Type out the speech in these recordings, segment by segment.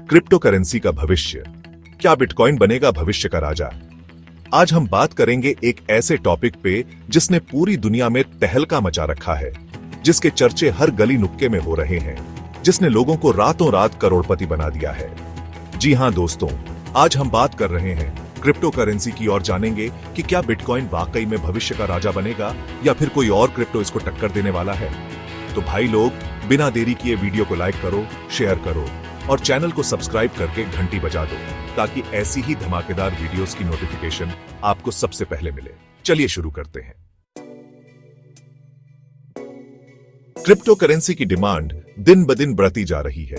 Crypto currency का भविष्य। क्या बिटकॉइन बनेगा भविष्य का राजा? आज हम बात करेंगे एक ऐसे टॉपिक पे जिसने पूरी दुनिया में तहलका मचा रखा है, जिसके चर्चे हर गली नुक्के में हो रहे हैं, जिसने लोगों को रातों रात करोड़पति बना दिया है। जी हां दोस्तों, आज हम बात कर रहे हैं क्रिप्टो करेंसी की और जानेंगे कि क्या बिटकॉइन वाकई में भविष्य का राजा बनेगा या फिर कोई और क्रिप्टो इसको टक्कर देने वाला है। तो भाई लोग, बिना देरी किए वीडियो को लाइक करो, शेयर करो और चैनल को सब्सक्राइब करके घंटी बजा दो ताकि ऐसी ही धमाकेदार वीडियोस की नोटिफिकेशन आपको सबसे पहले मिले। चलिए शुरू करते हैं। क्रिप्टो करेंसी की डिमांड दिन ब दिन बढ़ती जा रही है।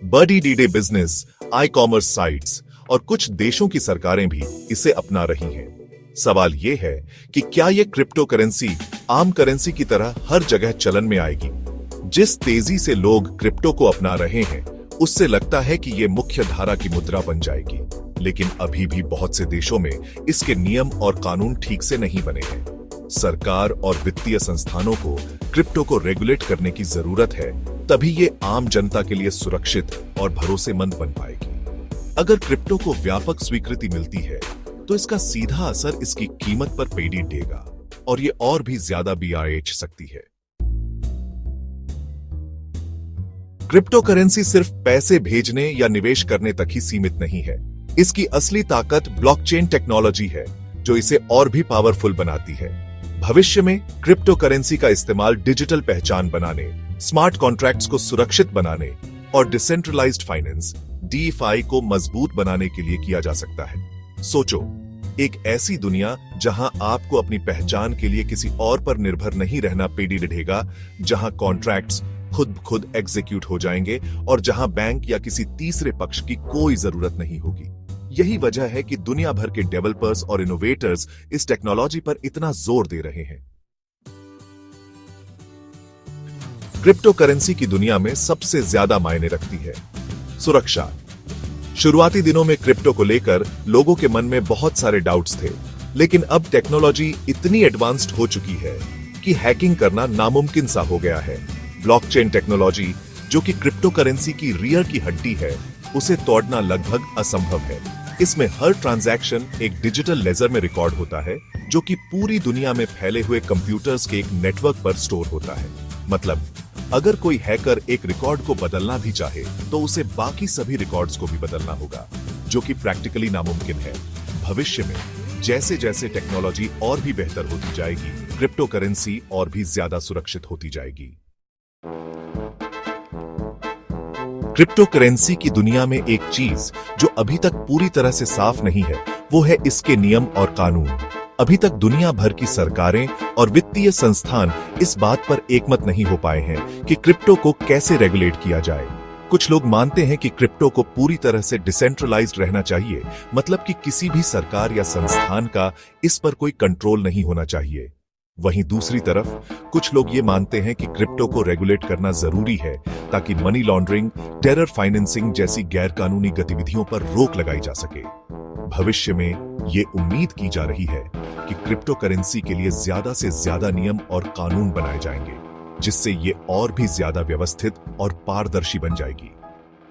बड़ी D business, e commerce sites और कुछ देशों की सरकारें भी इसे अपना रही हैं। सवाल यह है कि क्या यह क्रिप्टो करेंसी आम करेंसी की तरह हर जगह चलन में आएगी? जिस तेजी से लोग क्रिप्टो को अपना रहे हैं, उससे लगता है कि यह मुख्य धारा की मुद्रा बन जाएगी। लेकिन अभी भी बहुत से देशों में इसके नियम और कानून ठीक से नहीं बने हैं। सरकार और वित्तीय संस्थानों को क्रिप्टो को रेगुलेट करने की जरूरत है, तभी ये आम जनता के लिए सुरक्षित और भरोसेमंद बन पाएगी। अगर क्रिप्टो को व्यापक स्वीकृति मिलती है तो इसका सीधा असर इसकी कीमत पर पड़ेगा और ये और भी ज्यादा बढ़ सकती है। क्रिप्टो करेंसी सिर्फ पैसे भेजने या निवेश करने तक ही सीमित नहीं है। इसकी असली ताकत ब्लॉकचेन टेक्नोलॉजी है, जो इसे और भी पावरफुल बनाती है। भविष्य में क्रिप्टो करेंसी का इस्तेमाल डिजिटल पहचान बनाने, स्मार्ट कॉन्ट्रैक्ट्स को सुरक्षित बनाने और डिसेंट्रलाइज्ड फाइनेंस DeFi को मजबूत बनाने के लिए किया जा सकता है। सोचो, एक ऐसी दुनिया जहां आपको अपनी पहचान के लिए किसी और पर निर्भर नहीं रहना पड़ेगा, जहां कॉन्ट्रैक्ट्स खुद एग्जीक्यूट हो जाएंगे और जहां बैंक या किसी तीसरे पक्ष की कोई जरूरत नहीं होगी। यही वजह है कि दुनिया भर के डेवलपर्स और इनोवेटर्स इस टेक्नोलॉजी पर इतना जोर दे रहे हैं। क्रिप्टो करेंसी की दुनिया में सबसे ज्यादा मायने रखती है सुरक्षा। शुरुआती दिनों में क्रिप्टो को लेकर लोगों के मन में बहुत सारे डाउट्स थे, लेकिन अब टेक्नोलॉजी इतनी एडवांस्ड हो चुकी है कि हैकिंग करना नामुमकिन सा हो गया है। ब्लॉकचेन टेक्नोलॉजी, जो कि क्रिप्टो करेंसी की रीढ़ की हड्डी है, उसे तोड़ना लगभग असंभव है। इसमें हर ट्रांजैक्शन एक डिजिटल लेजर में रिकॉर्ड होता है, जो कि पूरी दुनिया में फैले हुए कंप्यूटर्स के एक नेटवर्क पर स्टोर होता है। मतलब, अगर कोई हैकर एक रिकॉर्ड को बदलना भी चाहे तो उसे बाकी सभी रिकॉर्ड्स को भी बदलना होगा, जो कि प्रैक्टिकली नामुमकिन है। भविष्य में जैसे जैसे टेक्नोलॉजी और भी बेहतर होती जाएगी, क्रिप्टो करेंसी और भी ज्यादा सुरक्षित होती जाएगी। क्रिप्टो करेंसी की दुनिया में एक चीज जो अभी तक पूरी तरह से साफ नहीं है, वो है इसके नियम और कानून। अभी तक दुनिया भर की सरकारें और वित्तीय संस्थान इस बात पर एकमत नहीं हो पाए हैं कि क्रिप्टो को कैसे रेगुलेट किया जाए। कुछ लोग मानते हैं कि क्रिप्टो को पूरी तरह से डिसेंट्रलाइज्ड रहना चाहिए, मतलब कि किसी भी सरकार या संस्थान का इस पर कोई कंट्रोल नहीं होना चाहिए। वहीं दूसरी तरफ कुछ लोग ये मानते हैं कि क्रिप्टो को रेगुलेट करना जरूरी है ताकि मनी लॉन्ड्रिंग, टेरर फाइनेंसिंग जैसी गैरकानूनी गतिविधियों पर रोक लगाई जा सके। भविष्य में ये उम्मीद की जा रही है कि क्रिप्टो करेंसी के लिए ज्यादा से ज्यादा नियम और कानून बनाए जाएंगे, जिससे ये और भी ज्यादा व्यवस्थित और पारदर्शी बन जाएगी।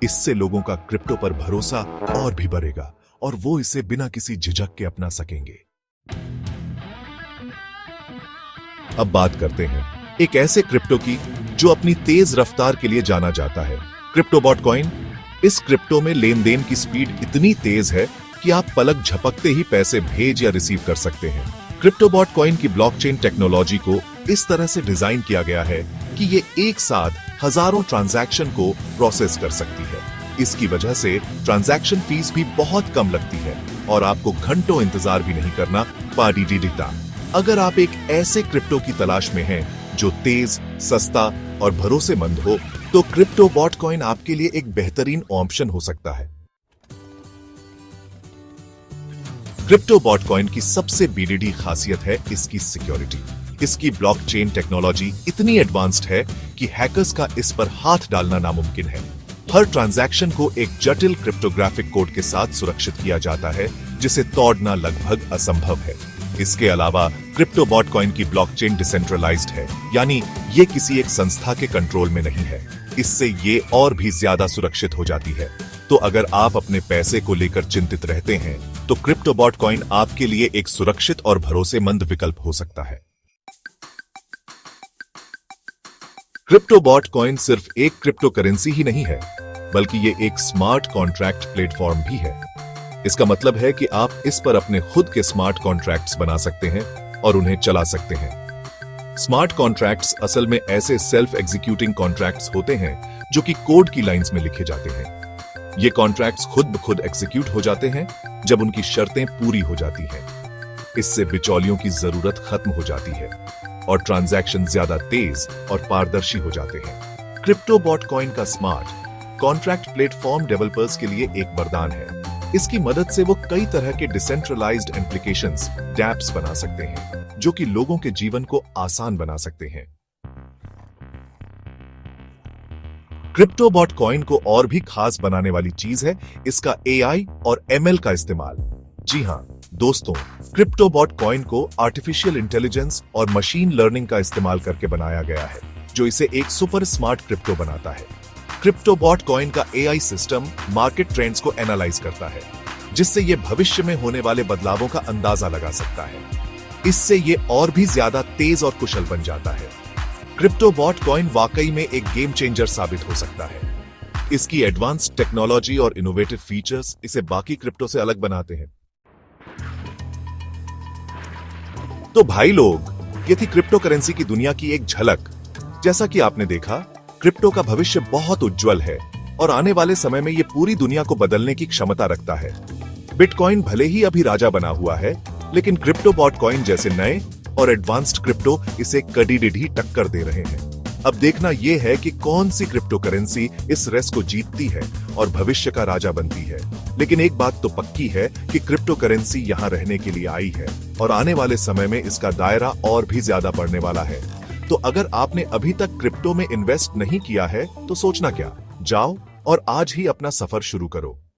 इससे लोगों का क्रिप्टो पर भरोसा और भी बढ़ेगा और वो इसे बिना किसी झिझक के अपना सकेंगे। अब बात करते हैं एक ऐसे क्रिप्टो की जो अपनी तेज रफ्तार के लिए जाना जाता है, क्रिप्टो बॉटकॉइन। इस क्रिप्टो में लेन देन की स्पीड इतनी तेज है कि आप पलक झपकते ही पैसे भेज या रिसीव कर सकते हैं। क्रिप्टो बॉटकॉइन की ब्लॉकचेन टेक्नोलॉजी को इस तरह से डिजाइन किया गया है कि ये एक साथ हजारों ट्रांजैक्शन को प्रोसेस कर सकती है। इसकी वजह से ट्रांजैक्शन फीस भी बहुत कम लगती है और आपको घंटों इंतजार भी नहीं करना पड़ेगा। अगर आप एक ऐसे क्रिप्टो की तलाश में हैं जो तेज, सस्ता और भरोसेमंद हो, तो क्रिप्टो बॉटकॉइन आपके लिए एक बेहतरीन ऑप्शन हो सकता है। क्रिप्टो बॉटकॉइन की सबसे बड़ी खासियत है इसकी सिक्योरिटी। इसकी ब्लॉकचेन टेक्नोलॉजी इतनी एडवांस्ड है कि हैकर्स का इस पर हाथ डालना नामुमकिन है। हर ट्रांजैक्शन को एक जटिल क्रिप्टोग्राफिक कोड के साथ सुरक्षित किया जाता है, जिसे तोड़ना लगभग असंभव है। इसके अलावा क्रिप्टो बॉटकॉइन की ब्लॉकचेन डिसेंट्रलाइज्ड है, यानी ये किसी एक संस्था के कंट्रोल में नहीं है। इससे ये और भी ज्यादा सुरक्षित हो जाती है। तो अगर आप अपने पैसे को लेकर चिंतित रहते हैं तो क्रिप्टोबॉट कॉइन आपके लिए एक सुरक्षित और भरोसेमंद विकल्प हो सकता है। क्रिप्टोबॉट कॉइन सिर्फ एक क्रिप्टो करेंसी ही नहीं है, बल्कि ये एक स्मार्ट कॉन्ट्रैक्ट प्लेटफॉर्म भी है। इसका मतलब है कि आप इस पर अपने खुद के स्मार्ट कॉन्ट्रैक्ट्स बना सकते हैं और उन्हें चला सकते हैं। स्मार्ट कॉन्ट्रैक्ट्स असल में ऐसे सेल्फ एग्जीक्यूटिंग कॉन्ट्रैक्ट्स होते हैं जो कि कोड की लाइंस में लिखे जाते हैं। ये कॉन्ट्रैक्ट्स खुद ब खुद एग्जीक्यूट हो जाते हैं जब उनकी शर्तें पूरी हो जाती हैं। इससे बिचौलियों की जरूरत खत्म हो जाती है और ट्रांजैक्शन ज्यादा तेज और पारदर्शी हो जाते हैं। क्रिप्टोबॉट कॉइन का स्मार्ट कॉन्ट्रैक्ट प्लेटफॉर्म डेवलपर्स के लिए एक वरदान है। इसकी मदद से वो कई तरह के डिसेंट्रलाइज्ड एप्लीकेशंस, डैप्स बना सकते हैं जो कि लोगों के जीवन को आसान बना सकते हैं। क्रिप्टोबॉट कॉइन को और भी खास बनाने वाली चीज है इसका एआई और एमएल का इस्तेमाल। जी हां दोस्तों, क्रिप्टोबॉट कॉइन को आर्टिफिशियल इंटेलिजेंस और मशीन लर्निंग का इस्तेमाल करके बनाया गया है, जो इसे एक सुपर स्मार्ट क्रिप्टो बनाता है। क्रिप्टोबॉट कॉइन का एआई सिस्टम मार्केट ट्रेंड्स को एनालाइज करता है, जिससे ये भविष्य में होने वाले बदलावों का अंदाजा लगा सकता है। इससे ये और भी ज्यादा तेज और कुशल बन जाता है। क्रिप्टोबॉट कॉइन वाकई में एक गेम चेंजर साबित हो सकता है। इसकी एडवांस्ड टेक्नोलॉजी और इनोवेटिव फीचर्स इसे बाकी क्रिप्टो से अलग बनाते हैं। तो भाई लोग, ये थी क्रिप्टो करेंसी की दुनिया की एक झलक। जैसा कि आपने देखा, क्रिप्टो का भविष्य बहुत उज्जवल है और आने वाले समय में ये पूरी दुनिया को बदलने की क्षमता रखता है। बिटकॉइन भले ही अभी राजा बना हुआ है, लेकिन क्रिप्टोबॉट कॉइन जैसे नए और एडवांस्ड क्रिप्टो इसे कड़ी-डिडी टक्कर दे रहे हैं। अब देखना यह है कि कौन सी क्रिप्टो करेंसी इस रेस को जीतती है और भविष्य का राजा बनती है। लेकिन एक बात तो पक्की है कि क्रिप्टो करेंसी यहां रहने के लिए आई है और आने वाले समय में इसका दायरा और भी ज्यादा बढ़ने वाला है। तो अगर आपने अभी तक क्रिप्टो में इन्वेस्ट नहीं किया है तो सोचना क्या, जाओ और आज ही अपना सफर शुरू करो।